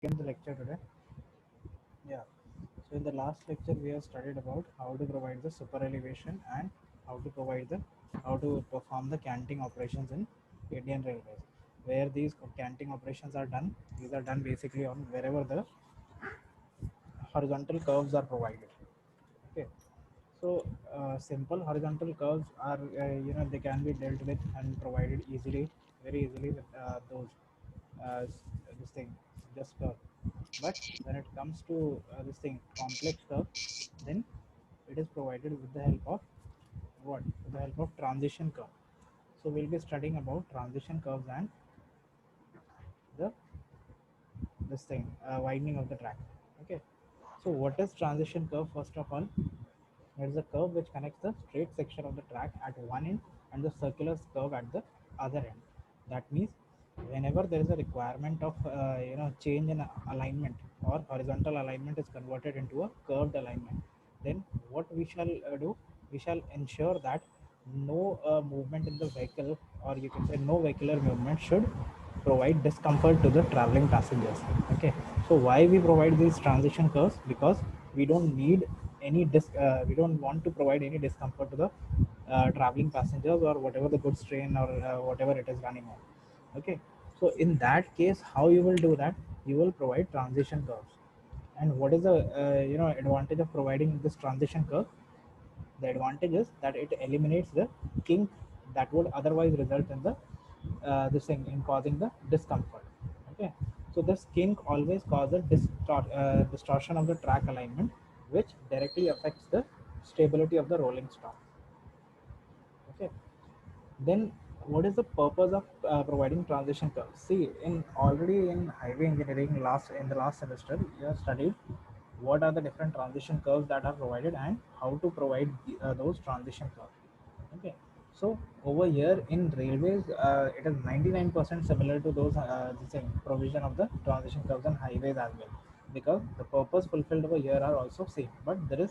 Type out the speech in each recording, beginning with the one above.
begin the lecture today. Yeah. So in the last lecture we have studied about how to provide the super elevation and how to perform the canting operations in Indian Railways. Where these canting operations are done, these are done basically on wherever the horizontal curves are provided. Okay. So simple horizontal curves are they can be dealt with and provided easily, very easily with those this thing just curve. But when it comes to this thing complex curve, then it is provided with the help of what? With the help of transition curve. So we'll be studying about transition curves and the this thing widening of the track. Okay. So what is transition curve? First of all, it is a curve which connects the straight section of the track at one end and the circular curve at the other end. That means whenever there is a requirement of change in alignment or horizontal alignment is converted into a curved alignment, then what we shall do? We shall ensure that no movement in the vehicle, or you can say no vehicular movement, should provide discomfort to the traveling passengers. Okay, so why we provide these transition curves? Because we don't need we don't want to provide any discomfort to the traveling passengers or whatever the goods train or whatever it is running on. Okay, so in that case, how you will do that? You will provide transition curves. And what is the advantage of providing this transition curve? The advantage is that it eliminates the kink that would otherwise result in the this thing in causing the discomfort. Okay, so this kink always causes distortion of the track alignment, which directly affects the stability of the rolling stock. Okay, then what is the purpose of providing transition curves? See, in already in highway engineering last semester, you have studied what are the different transition curves that are provided and how to provide those transition curves. Okay, so over here in railways, it is 99% similar to those the same provision of the transition curves on highways as well, because the purpose fulfilled over here are also same. But there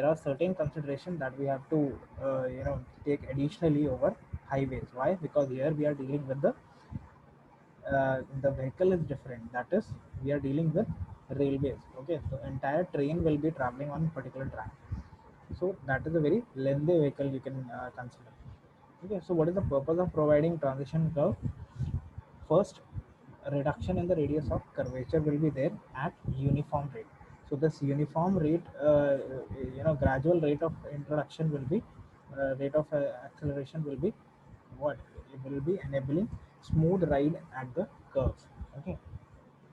are certain considerations that we have to take additionally over highways. Why? Because here we are dealing with the vehicle is different. That is, we are dealing with railways. Okay, so entire train will be traveling on particular track. So that is a very lengthy vehicle you can consider. Okay, so what is the purpose of providing transition curve? First, a reduction in the radius of curvature will be there at uniform rate. So this uniform rate, gradual rate of introduction will be, rate of acceleration will be what? It will be enabling smooth ride at the curves. Okay,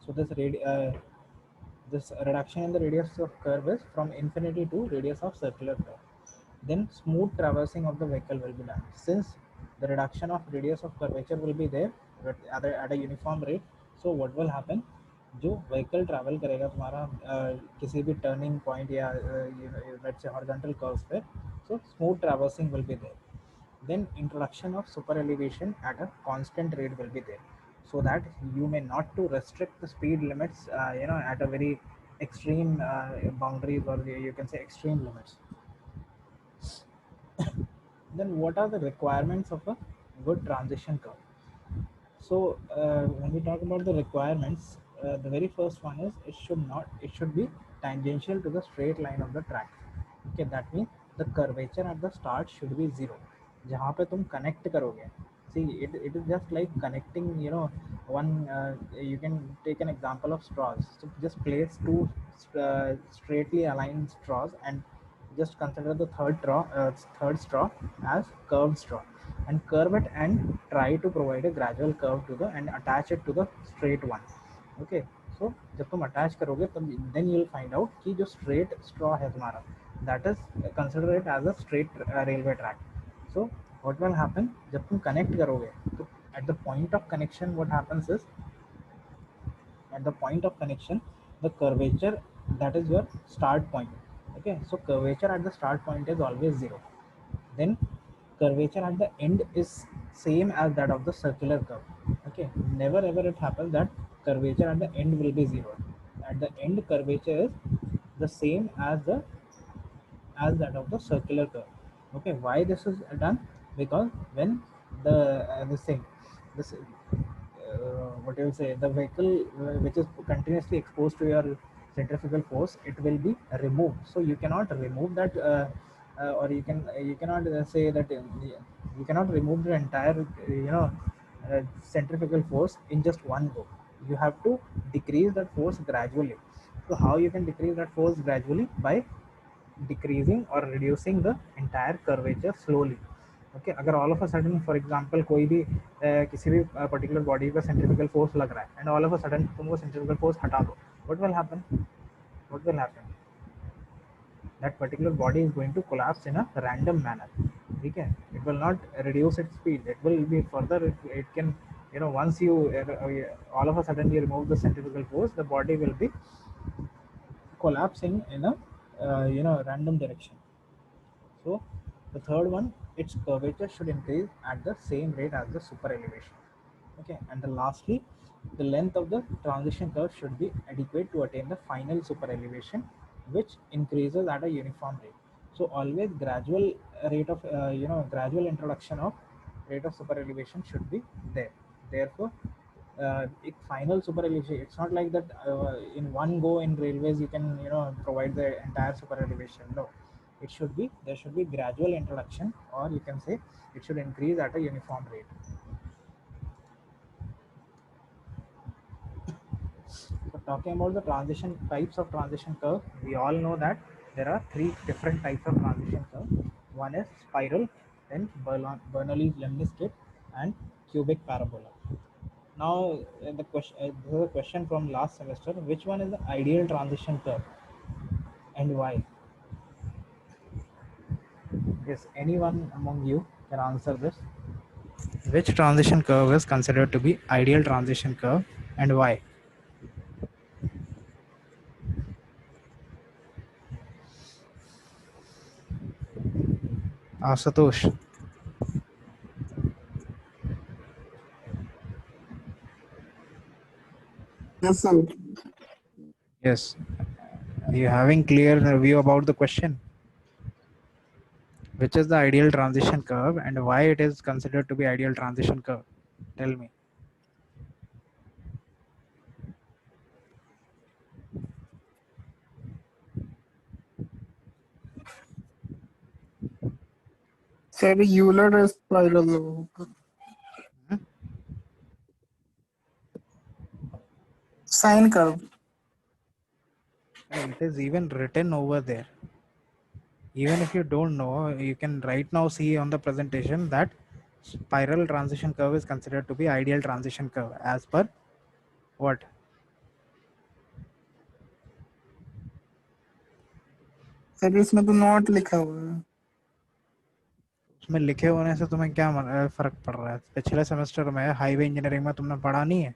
so this reduction in the radius of curve is from infinity to radius of circular curve. Then smooth traversing of the vehicle will be done. Since the reduction of radius of curvature will be there at a uniform rate, so what will happen? जो vehicle travel करेगा तुम्हारा किसी भी turning point या let's say horizontal curves पे, so smooth traversing will be there. Then introduction of super elevation at a constant rate will be there, so that you may not to restrict the speed limits at a very extreme boundaries, or you can say extreme limits. Then what are the requirements of a good transition curve? So when we talk about the requirements, the very first one is it should be tangential to the straight line of the track. Okay, that means the curvature at the start should be zero. जहाँ पे तुम connect करोगे, see it is just like connecting, one you can take an example of straws. So just place two straightly aligned straws and just consider the third straw as curved straw, and curve it and try to provide a gradual curve to the and attach it to the straight one. Okay, so जब तुम attach करोगे तब then you will find out कि जो straight straw है तुम्हारा, that is consider it as a straight railway track. So what will happen जब तुम connect करोगे, तो at the point of connection what happens is, at the point of connection, the curvature, that is your start point. Okay, so curvature at the start point is always zero. Then curvature at the end is same as that of the circular curve. Okay, never ever it happens that curvature at the end will be zero. At the end, curvature is the same as that of the circular curve. Okay, why this is done? Because when the this thing this what do you say, the vehicle which is continuously exposed to your centrifugal force, it will be removed. So you cannot remove that, or you cannot say that you cannot remove the entire centrifugal force in just one go. You have to decrease that force gradually. So how you can decrease that force gradually? By decreasing or reducing the entire curvature slowly. Okay अगर all of a sudden for example कोई भी किसी भी particular body का centrifugal force लग रहा है and all of a sudden तुम वो सेंट्रीफ्यूगल फोर्स हटा दो, what will happen, that particular body is going to collapse in a random manner. ठीक है, it will not reduce its speed, it will be further, it can, once you all of a sudden you remove the centrifugal force, the body will be collapsing in a random direction. So the third one, its curvature should increase at the same rate as the super elevation. Okay, and the lastly, the length of the transition curve should be adequate to attain the final super elevation, which increases at a uniform rate. So always gradual rate of gradual introduction of rate of super elevation should be there. Therefore, final super elevation, it's not like that in one go in railways you can provide the entire super elevation. No, it should be, there should be gradual introduction, or you can say it should increase at a uniform rate. So talking about the transition types of transition curve, we all know that there are three different types of transition curve. One is spiral, then Bernoulli's lemniscate, and cubic parabola. Now, the question, this is a question from last semester. Which one is the ideal transition curve and why? Yes, anyone among you can answer this. Which transition curve is considered to be ideal transition curve and why? Asatosh. Yes, sir. Yes. Are you having clear view about the question? Which is the ideal transition curve and why it is considered to be ideal transition curve? Tell me. Sir, Euler spiral. Hmm? Sine curve. It is even written over there. Even if you don't know, you can right now see on the presentation that spiral transition curve is considered to be ideal transition curve as per what? Sir इसमें तो not लिखा हुआ है. उसमें लिखे होने से तुम्हें क्या फर्क पड़ रहा है? पिछले सेमेस्टर में हाईवे इंजीनियरिंग में तुमने पढ़ा नहीं है?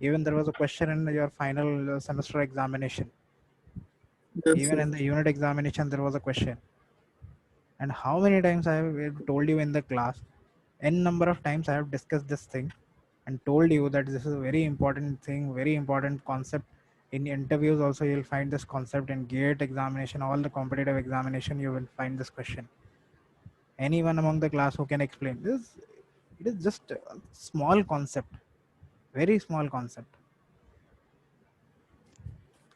Even there was a question in your final semester examination. Yes, Even sir. in the unit examination, there was a question. And how many times I have told you in the class, n number of times I have discussed this thing and told you that this is a very important thing, very important concept. In interviews also you'll find this concept, in GATE examination, all the competitive examination you will find this question. Anyone among the class who can explain this? It is just a small concept, very small concept.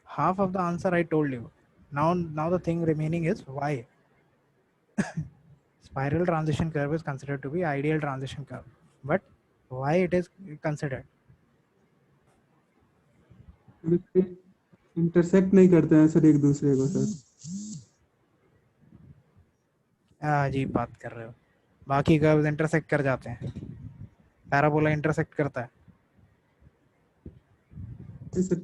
Half of the answer I told you. Now the thing remaining is why. Spiral transition curve is considered to be ideal transition curve, but why it is considered? Intersect नहीं करते हैं sir एक दूसरे को sir. अजीब बात कर रहे हो. बाकी कर्व्स इंटरसेक्ट कर जाते हैं, पैराबोला इंटरसेक्ट करता है, सर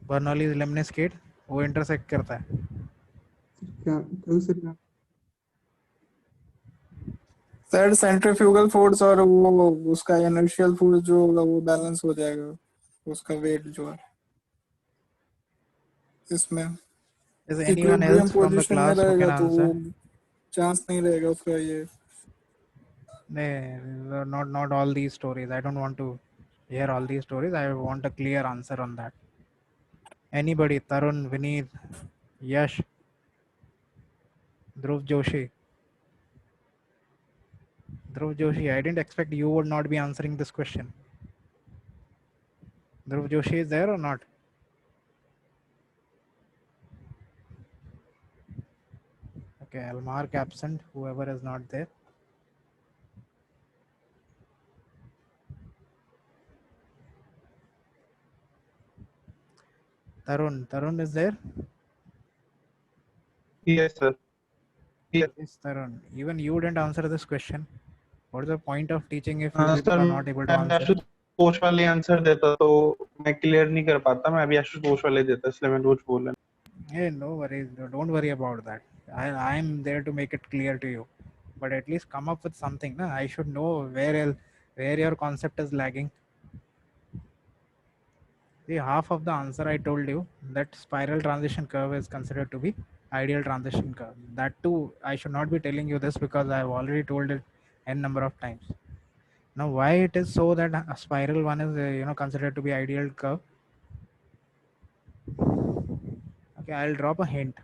बर्नौलीज लेमनिस्केट वो इंटरसेक्ट करता है. क्या सर? सर सेंट्रीफ्यूगल फोर्स और वो उसका इनर्शियल फोर्स जो होगा वो बैलेंस हो जाएगा, उसका वेट जो है इसमें Is anyone equilibrium else from the position में class who रहेगा can तो वो answer? चांस नहीं रहेगा उसका ये. Not all these stories. I don't want to hear all these stories. I want a clear answer on that. Anybody? Tarun, Vineet, Yash, Dhruv Joshi, Dhruv Joshi, I didn't expect you would not be answering this question. Dhruv Joshi is there or not? Okay, I'll mark absent whoever is not there. Tarun is there? Yes, sir. Yes. Yes, Tarun. Even you didn't answer this question. What is the point of teaching if you people sir are not able to मैं answer? Ashutosh वाले answer देता तो मैं clear नहीं कर पाता, मैं अभी आशुतोष वाले देता, इसलिए मैं रोज बोल रहा Hey, no worries. Don't worry about that. I'm there to make it clear to you. But at least come up with something. Na? I should know where your concept is lagging. See, half of the answer I told you that spiral transition curve is considered to be ideal transition curve. That too, I should not be telling you this because I have already told it n number of times. Now, why it is so that a spiral one is considered to be ideal curve? Okay, I'll drop a hint.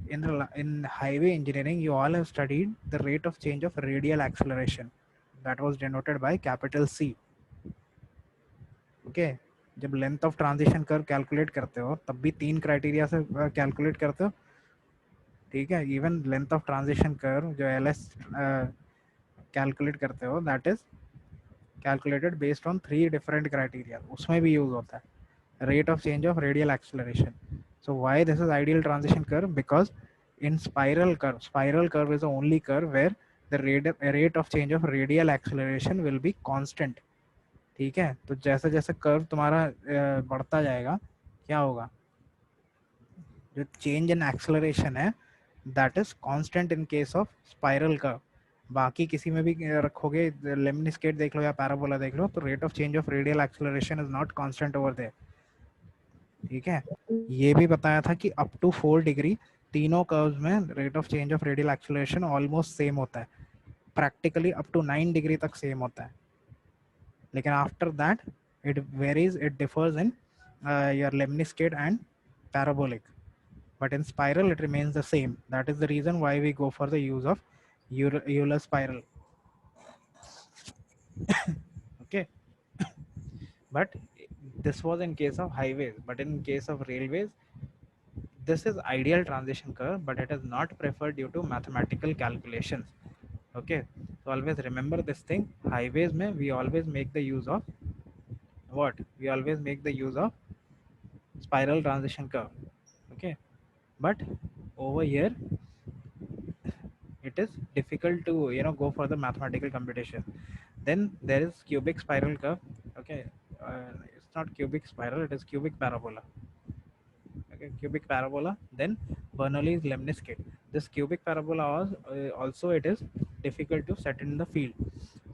In highway engineering, you all have studied the rate of change of radial acceleration. That was denoted by capital C. Okay, जब length of transition curve calculate करते हो तब भी 3 criteria से calculate करते हो, ठीक है. Even length of transition curve जो एल एस कैलकुलेट करते हो that is calculated based on 3 different criteria, उसमें भी यूज होता है rate of change of radial acceleration. So why this is ideal transition curve? Because in spiral curve is the only curve where the rate of change of radial acceleration will be constant. ठीक है, तो जैसे जैसे curve तुम्हारा बढ़ता जाएगा क्या होगा, जो चेंज इन एक्सेलरेशन है that is constant in case of spiral curve. बाकी किसी में भी रखोगे, लेमनिस्केट देख लो या पैराबोला देख लो, तो rate of change of radial acceleration is not constant over there. ठीक है, ये भी बताया था कि अप टू 4 डिग्री तीनों कर्व्स में rate of change of radial acceleration almost same होता है, प्रैक्टिकली अप टू 9 डिग्री तक सेम होता है. लेकिन after that it varies, it differs in your lemniscate and parabolic, but in spiral it remains the same. That is the reason why we go for the use of Euler spiral. Okay, but this was in case of highways, but in case of railways this is ideal transition curve, but it is not preferred due to mathematical calculations. Okay, so always remember this thing. Highways mein we always make the use of what, we always make the use of spiral transition curve. Okay, but over here it is difficult to go for the mathematical computation. Then there is cubic spiral curve. Okay, it's not cubic spiral, it is cubic parabola. Okay, cubic parabola. Then Bernoulli's lemniscate. This cubic parabola was, also it is difficult to set in the field.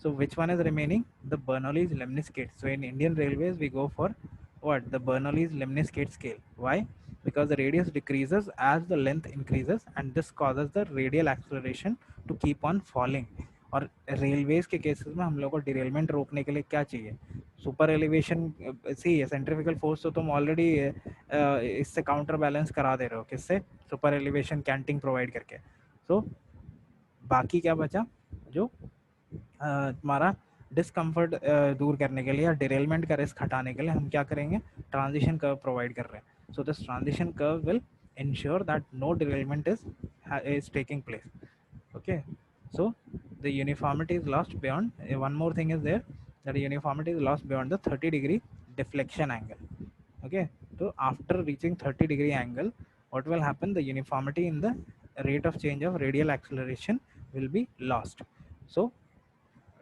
So which one is remaining? The Bernoulli's lemniscate. So in Indian Railways we go for what, the Bernoulli's lemniscate scale. Why? Because the radius decreases as the length increases, and this causes the radial acceleration to keep on falling. और railways के cases में हम लोग को derailment रोकने के लिए क्या चाहिए, सुपर एलिवेशन. सी सेंट्रीफ्यूगल फोर्स तो तुम ऑलरेडी इससे काउंटर बैलेंस करा दे रहे हो, किससे, सुपर एलिवेशन कैंटिंग प्रोवाइड करके. सो बाकी क्या बचा, जो तुम्हारा डिस्कम्फर्ट दूर करने के लिए या डिरेलमेंट का रिस्क हटाने के लिए हम क्या करेंगे, ट्रांजिशन कर्व प्रोवाइड कर रहे हैं. So this transition curve will ensure that no derailment is taking place. Okay, so the uniformity is lost beyond, one more thing is there, that the uniformity is lost beyond the 30 degree deflection angle. Okay, so after reaching 30 degree angle, what will happen, the uniformity in the rate of change of radial acceleration will be lost. So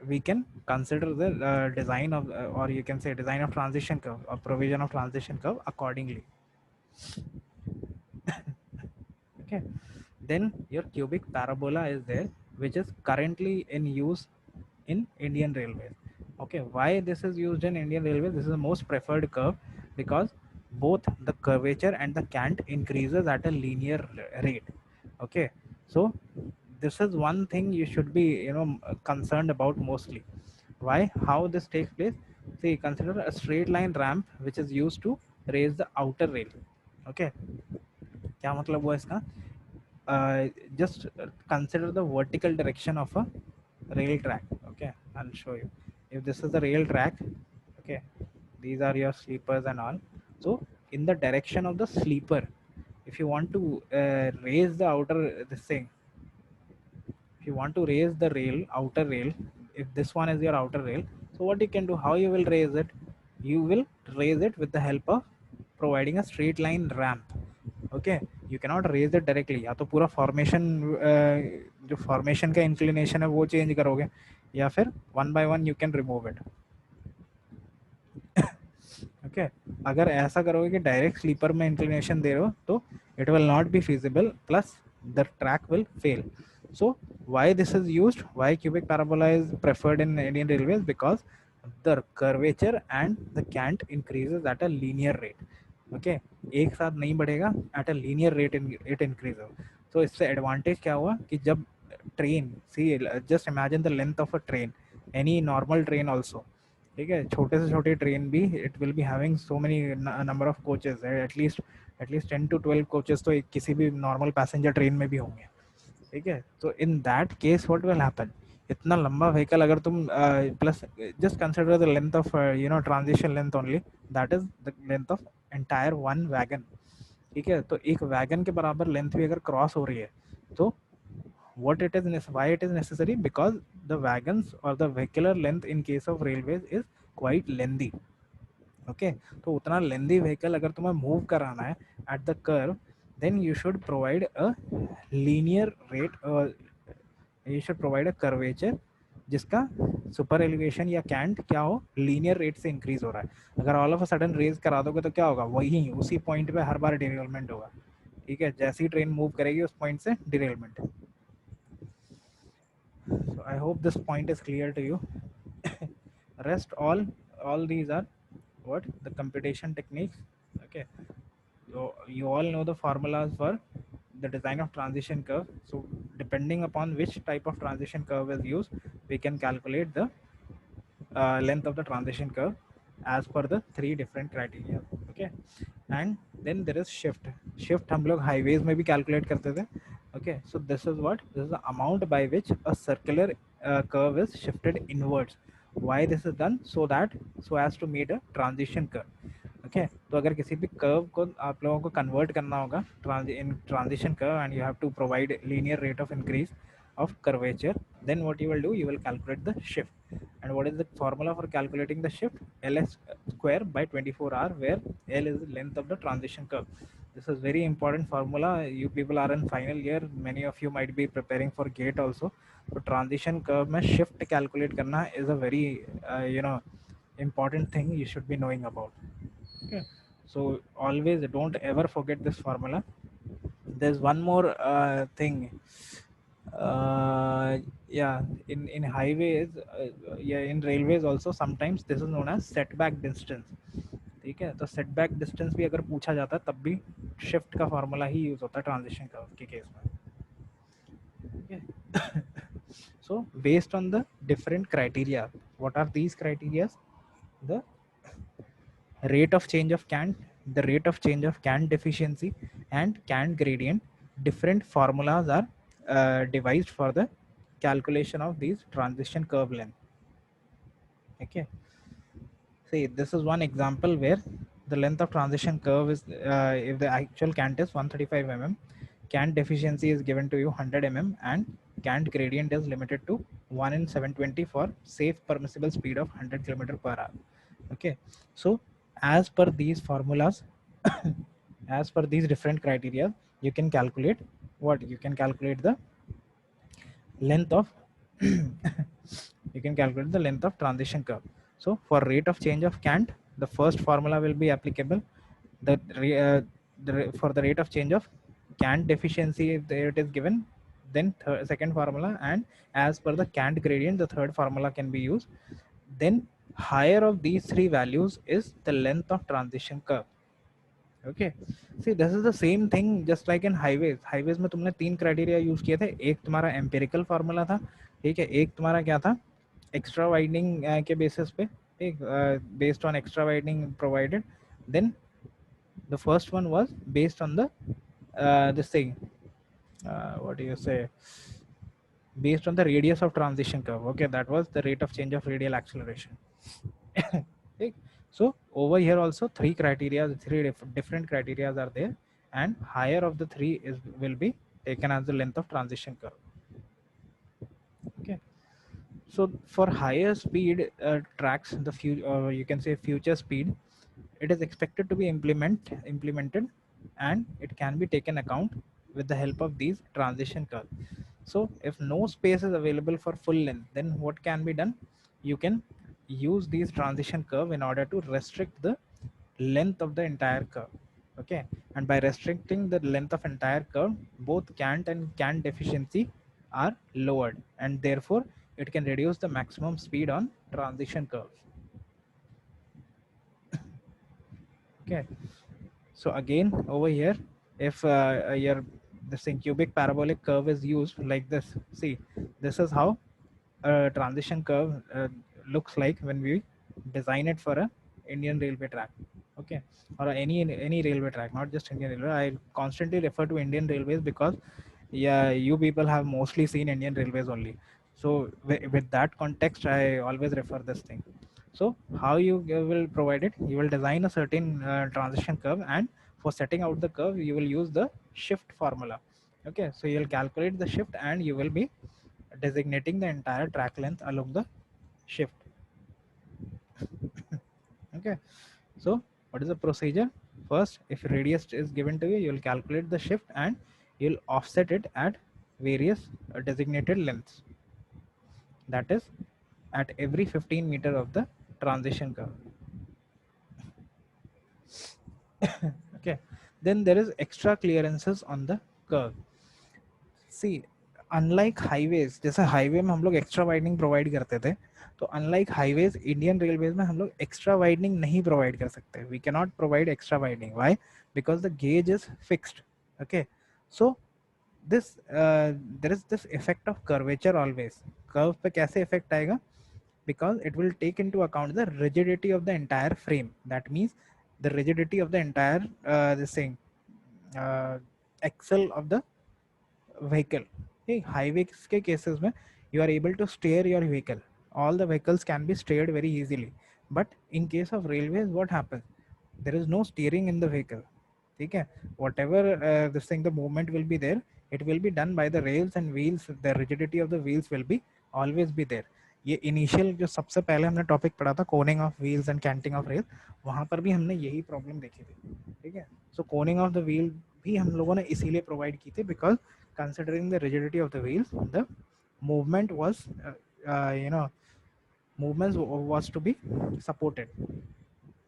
we can consider the design of or you can say design of transition curve or provision of transition curve accordingly. Okay, then your cubic parabola is there, which is currently in use in Indian Railways. Okay, why this is used in Indian Railways? This is the most preferred curve because both the curvature and the cant increases at a linear rate. Okay, so this is one thing you should be concerned about mostly. Why, how this takes place? See, consider a straight line ramp which is used to raise the outer rail. Okay, क्या मतलब हुआ इसका, just consider the vertical direction of a rail track. Okay, I'll show you. If this is the rail track, okay, these are your sleepers and all. So in the direction of the sleeper, if you want to raise the outer this thing, if you want to raise the rail, outer rail, if this one is your outer rail, so what you can do, how you will raise it, you will raise it with the help of providing a straight line ramp. Okay, you cannot raise it directly, या तो पूरा formation जो formation का inclination है वो change करोगे, या फिर one by one you can remove it. Okay, अगर ऐसा करोगे कि डायरेक्ट स्लीपर में इंक्लिनेशन दे रहे हो तो it will not be feasible, plus the track will fail. So why this is used, why cubic parabola is preferred in Indian Railways? Because the curvature and the cant increases at a linear rate. Okay, एक साथ नहीं बढ़ेगा, at a linear rate it increases. So इससे advantage क्या हुआ कि जब train, see just imagine the length of a train, any normal train also, ठीक है, छोटे से छोटे ट्रेन भी it will be having so many number of coaches, at least 10 to 12 coaches तो एक किसी भी नॉर्मल पैसेंजर ट्रेन में भी होंगे. ठीक है, तो in that case what will happen, इतना लंबा व्हीकल अगर तुम plus just consider the length of transition length only, that is the length of entire one wagon. ठीक है, तो एक वैगन के बराबर लेंथ भी अगर क्रॉस हो रही है तो what it is why it is necessary, because the wagons or the vehicular length in case of railways is quite lengthy. Okay, तो उतना लेंदी व्हीकल अगर तुम्हें मूव कराना है at the curve, then you should provide a linear rate, you should provide a curvature जिसका super elevation या cantt क्या हो, लीनियर रेट से इंक्रीज हो रहा है. अगर all of a sudden raise करा दोगे तो क्या होगा, वही उसी पॉइंट पे हर बार डिरेलमेंट होगा. ठीक है, जैसी ट्रेन मूव करेगी उस पॉइंट से derailment. So I hope this point is clear to you. Rest all these are what the computation techniques. Okay, so you all know the formulas for the design of transition curve. So depending upon which type of transition curve is used, we can calculate the length of the transition curve as per the three different criteria. Okay, and then there is shift हम लोग highways में भी calculate करते थे. Okay, so this is the amount by which a circular curve is shifted inwards. Why this is done? So as to meet a transition curve. Okay, तो अगर किसी भी कर्व को आप लोगों को कन्वर्ट करना होगा in transition curve, and you have to provide linear rate of increase of curvature, then what you will do, you will calculate the shift. And what is the formula for calculating the shift? Ls square by 24r, where L is the length of the transition curve. This is very important formula. You people are in final year, many of you might be preparing for gate also. So transition curve में shift calculate करना is a very important thing you should be knowing about. Okay, so always don't ever forget this formula. There's one more thing. Yeah, in highways, yeah, in railways also sometimes this is known as setback distance. ठीक है, तो setback distance भी अगर पूछा जाता है तब भी shift का formula ही use होता है transition curve के case में. Okay. So based on the different criteria, what are these criteria? The rate of change of cant, the rate of change of cant deficiency, and cant gradient. Different formulas are devised for the calculation of these transition curve length. Okay, see, this is one example where the length of transition curve is if the actual cant is 135 mm, cant deficiency is given to you 100 mm, and cant gradient is limited to 1 in 720 for safe permissible speed of 100 km per hour. Okay, so as per these formulas, as per these different criteria, you can calculate the length of you can calculate the length of transition curve. So for rate of change of cant, the first formula will be applicable. For the rate of change of cant deficiency, if it is given, then second formula, and as per the cant gradient, the third formula can be used. Then higher of these three values is the length of transition curve. Okay, see, this is the same thing just like in highways में तुमने तीन criteria use किए थे. एक तुम्हारा empirical formula था, ठीक है, एक तुम्हारा क्या था, एक्स्ट्रा वाइडनिंग के बेसिस पे, ठीक, based on extra widening provided. Then the first one was based on the this thing, what do you say, based on the radius of transition curve. Okay, that was the rate of change of radial acceleration. Okay. So over here also different criteria are there, and higher of the three is will be taken as the length of transition curve. Okay. So for higher speed tracks, you can say future speed, it is expected to be implemented, and it can be taken account with the help of these transition curves. So if no space is available for full length, then what can be done? You can use these transition curve in order to restrict the length of the entire curve. Okay, and by restricting the length of entire curve, both cant and cant deficiency are lowered, and therefore it can reduce the maximum speed on transition curves. Okay, so again over here, if your the same cubic parabolic curve is used like this, see, this is how a transition curve looks like when we design it for a Indian railway track. Okay, or any railway track, not just Indian railway. I constantly refer to Indian railways because yeah, you people have mostly seen Indian railways only. So with that context, I always refer this thing. So how you will provide it? You will design a certain transition curve, and for setting out the curve, you will use the shift formula. Okay, so you'll calculate the shift, and you will be designating the entire track length along the shift. Okay, so what is the procedure? First, if radius is given to you, you will calculate the shift, and you'll offset it at various designated lengths. That is at every 15 meter of the transition curve. Okay, then there is extra clearances on the curve. See, unlike highways, जैसे highway में हम लोग extra widening provide करते थे, तो unlike highways Indian railways में हम लोग एक्स्ट्रा वाइडनिंग नहीं प्रोवाइड कर सकते. We can not provide extra widening. Why? Because the gauge is fixed. Okay, so this there is this effect of curvature always. Curve पे कैसे इफेक्ट आएगा? Because it will take into account the rigidity of the entire frame. That means the rigidity of the entire this thing axle of the vehicle. Hey, highways के cases में you are able to steer your vehicle. All the vehicles can be steered very easily. But in case of railways, what happens? There is no steering in the vehicle. ठीक है, whatever this thing, the movement will be there. It will be done by the rails and wheels. The rigidity of the wheels will be always be there. ये initial जो सबसे पहले हमने topic पढ़ा था, coning of wheels and canting of rail, वहां पर भी हमने यही प्रॉब्लम देखी थी. ठीक है, सो कोनिंग ऑफ द व्हील भी हम लोगों ने इसीलिए प्रोवाइड की थी, because considering the rigidity of the wheels, the movement was movements was to be supported.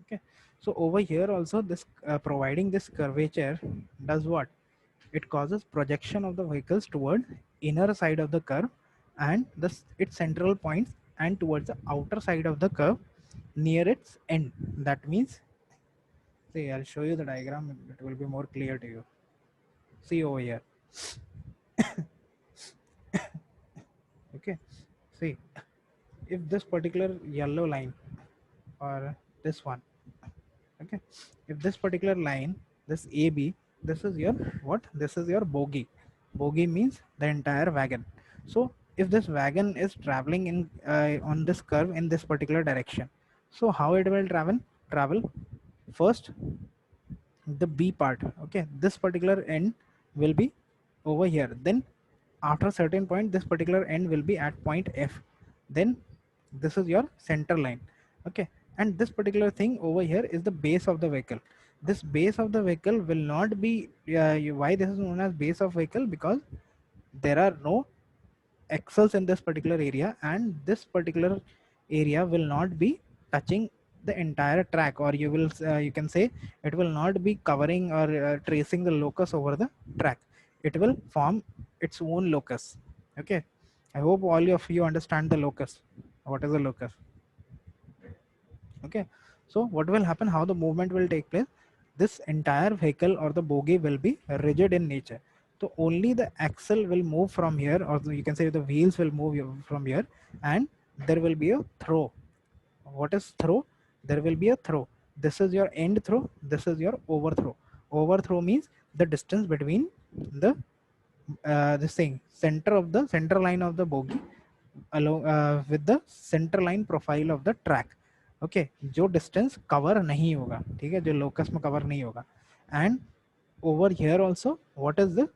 Okay, so over here also this providing this curvature does what? It causes projection of the vehicles toward inner side of the curve and its central points, and towards the outer side of the curve near its end. That means, see, I'll show you the diagram, it will be more clear to you. See over here. Okay, see, if this particular yellow line or this one, okay, if this particular line, this AB, this is your what? This is your bogie. Bogie means the entire wagon. So if this wagon is traveling in on this curve in this particular direction, so how it will travel? First, the B part, okay, this particular end will be over here. Then after a certain point, this particular end will be at point F. Then this is your center line. Okay, and this particular thing over here is the base of the vehicle. This base of the vehicle will not be why this is known as base of vehicle? Because there are no axles in this particular area, and this particular area will not be touching the entire track, or you can say it will not be covering or tracing the locus over the track. It will form its own locus. Okay, I hope all of you understand the locus. What is a locus? Okay, so what will happen, how the movement will take place? This entire vehicle or the bogie will be rigid in nature. So only the axle will move from here, or you can say the wheels will move from here, and there will be a throw. What is throw? There will be a throw. This is your end throw, this is your overthrow. Overthrow means the distance between the this thing, center line of the bogie along with the center line profile of the track. Okay, जो distance cover नहीं होगा, ठीक है, जो locus में cover नहीं होगा. And over here also, what is the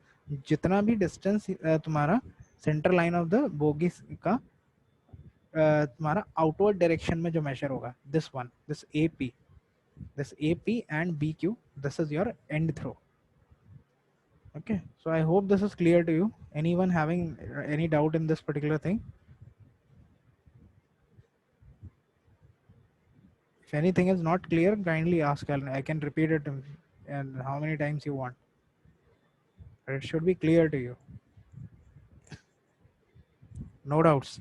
जितना भी distance तुम्हारा center line of the bogie का तुम्हारा outward direction में जो measure होगा, this one, this AP and BQ, this is your end throw. Okay, so I hope this is clear to you. Anyone having any doubt in this particular thing? If anything is not clear, kindly ask. I can repeat it and how many times you want. But it should be clear to you. No doubts.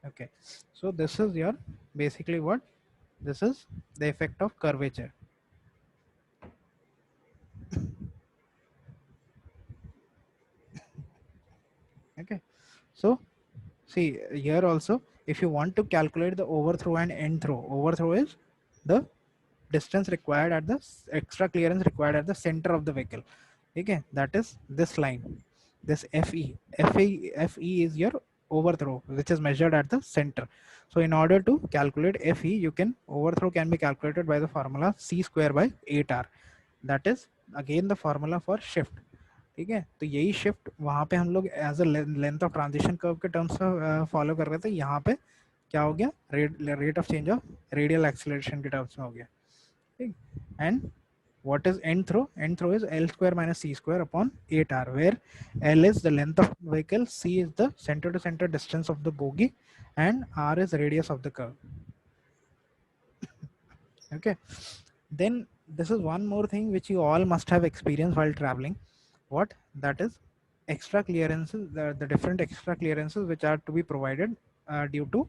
Okay, so this is your basically what? This is the effect of curvature. Okay, so see here also, if you want to calculate the overthrow and end throw, overthrow is the distance required at the extra clearance required at the center of the vehicle. Okay, that is this line, this FE is your overthrow, which is measured at the center. So in order to calculate FE, you can overthrow can be calculated by the formula C square by 8R. That is again the formula for shift. ठीक है, तो यही shift वहां पे हम लोग as a length of transition curve के terms में फॉलो कर रहे थे. यहाँ पे क्या हो गया, rate of change of radial acceleration के टर्म्स में हो गया. ठीक, and what is end throw? End throw is L square minus C square upon 8R, where L is the length of vehicle, C is the center to center distance of the bogie, and R is radius of the curve. Okay, then this is one more thing which you all must have experienced while traveling. What? That is extra clearances, the different extra clearances which are to be provided due to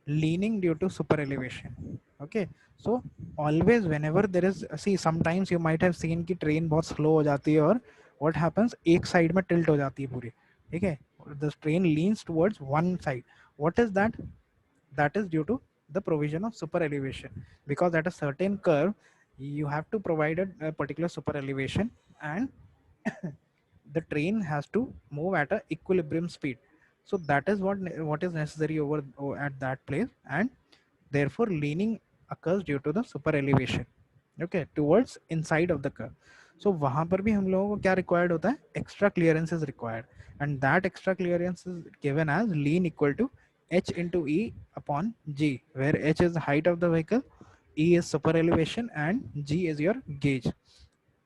leaning due to super elevation. Okay, so always whenever there is, see sometimes you might have seen कि train बहुत slow हो जाती है और what happens, एक side में tilt हो जाती है पूरी. ठीक है, the train leans towards one side. What is that? That is due to the provision of super elevation, because at a certain curve you have to provide a particular super elevation, and the train has to move at a equilibrium speed. So that is what is necessary over at that place, and therefore leaning occurs due to the super elevation, okay, towards inside of the curve. So वहां पर भी हम लोगों को क्या required होता है, extra clearance is required, and that extra clearance is given as lean equal to h into E upon G, where h is the height of the vehicle, E is super elevation, and G is your gauge.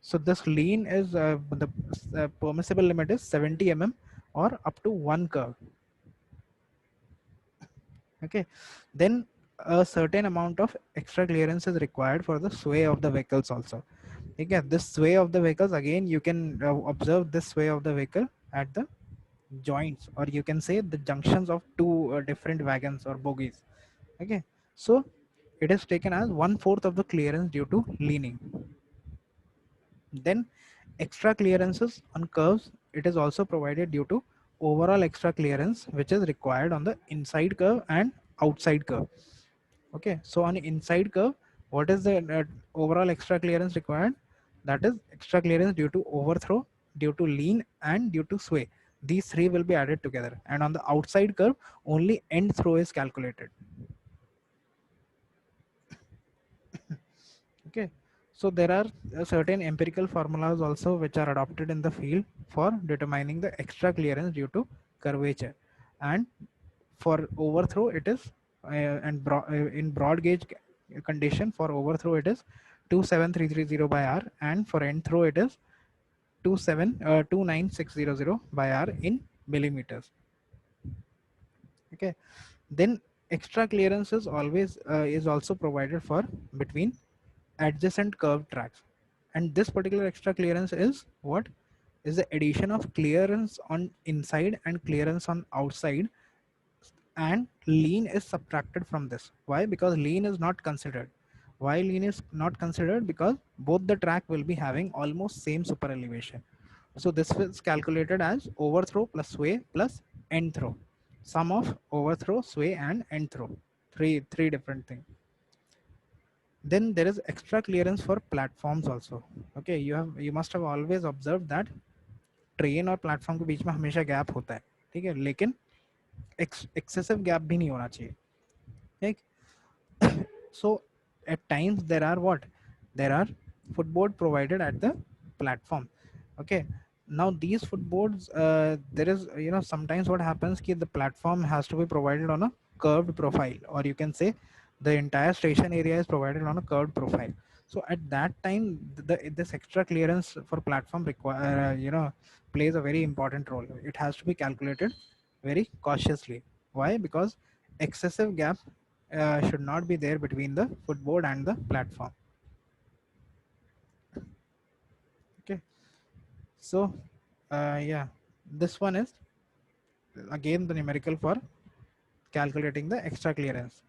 So this lean is the permissible limit is 70 mm or up to one curve. Okay, then a certain amount of extra clearance is required for the sway of the vehicles also. Okay, this sway of the vehicles, again you can observe this sway of the vehicle at the joints, or you can say the junctions of two different wagons or bogies. Okay, so it is taken as 1/4 of the clearance due to leaning. Then extra clearances on curves, it is also provided due to overall extra clearance which is required on the inside curve and outside curve. Okay, so on inside curve, what is the overall extra clearance required? That is extra clearance due to overthrow, due to lean, and due to sway. These three will be added together, and on the outside curve only end throw is calculated. Okay, so there are certain empirical formulas also which are adopted in the field for determining the extra clearance due to curvature, and for overthrow it is in broad gauge condition, for overthrow it is 27330 by R, and for end throw it is 29600 by R in millimeters. Okay, then extra clearance is always is also provided for between adjacent curved tracks, and this particular extra clearance is what is the addition of clearance on inside and clearance on outside, and lean is subtracted from this. Why? Because lean is not considered. Why lean is not considered? Because both the track will be having almost same super elevation. So this is calculated as overthrow plus sway plus end throw, sum of overthrow, sway, and end throw, three different things. Then there is extra clearance for platforms also. Okay, you must have always observed that train और platform के बीच में हमेशा gap होता है, ठीक है, लेकिन excessive gap भी नहीं होना चाहिए, ठीक. So at times there are what, there are footboard provided at the platform. Okay, now these footboards, there is, sometimes what happens ki the platform has to be provided on a curved profile, or you can say the entire station area is provided on a curved profile. So at that time this extra clearance for platform require, plays a very important role. It has to be calculated very cautiously. Why? Because excessive gap should not be there between the footboard and the platform. Okay, so yeah, this one is again the numerical for calculating the extra clearance.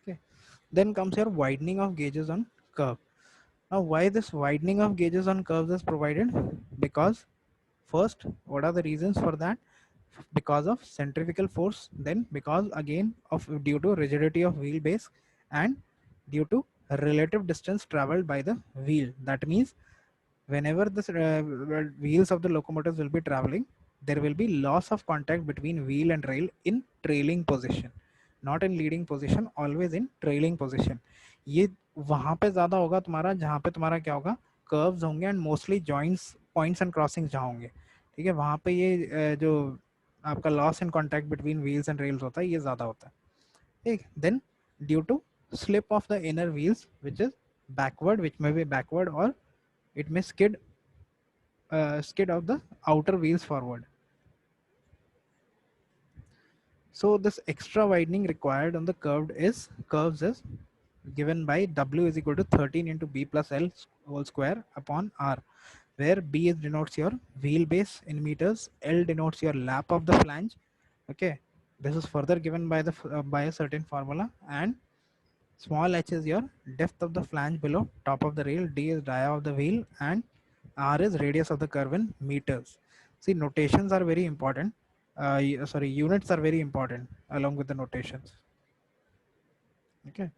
Okay, then comes your widening of gauges on curve. Now why this widening of gauges on curves is provided? Because first, what are the reasons for that? Because of centrifugal force, then because again of due to rigidity of wheelbase, and due to relative distance traveled by the wheel. That means whenever the wheels of the locomotives will be traveling, there will be loss of contact between wheel and rail in trailing position, not in leading position, always in trailing position. ये वहां पे ज्यादा होगा तुम्हारा जहां पे तुम्हारा क्या होगा, कर्व्स होंगे and mostly joints points and crossings जहाँ होंगे, ठीक है, वहां पे ये जो आपका loss in contact between wheels and rails होता है ये ज्यादा होता है, ठीक. Then due to slip of the inner wheels which is backward, which may be backward, or it may skid of the outer wheels forward. So this extra widening required on the curves is given by W is equal to 13 into B plus L whole square upon R, where B is denotes your wheelbase in meters, L denotes your lap of the flange. Okay, this is further given by the by a certain formula, and small h is your depth of the flange below top of the rail, D is dia of the wheel, and R is radius of the curve in meters. See, notations are very important. Sorry, units are very important along with the notations. Okay,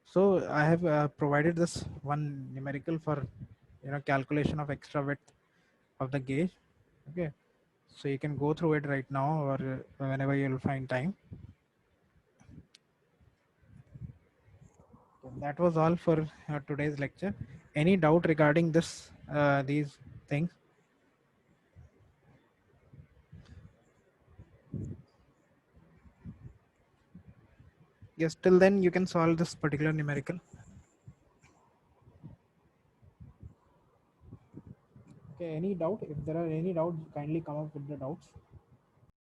so I have provided this one numerical for calculation of extra width of the gauge. Okay, so you can go through it right now or whenever you'll find time. That was all for today's lecture. Any doubt regarding this these things? Yes, till then you can solve this particular numerical. Okay, any doubt? If there are any doubts, kindly come up with the doubts.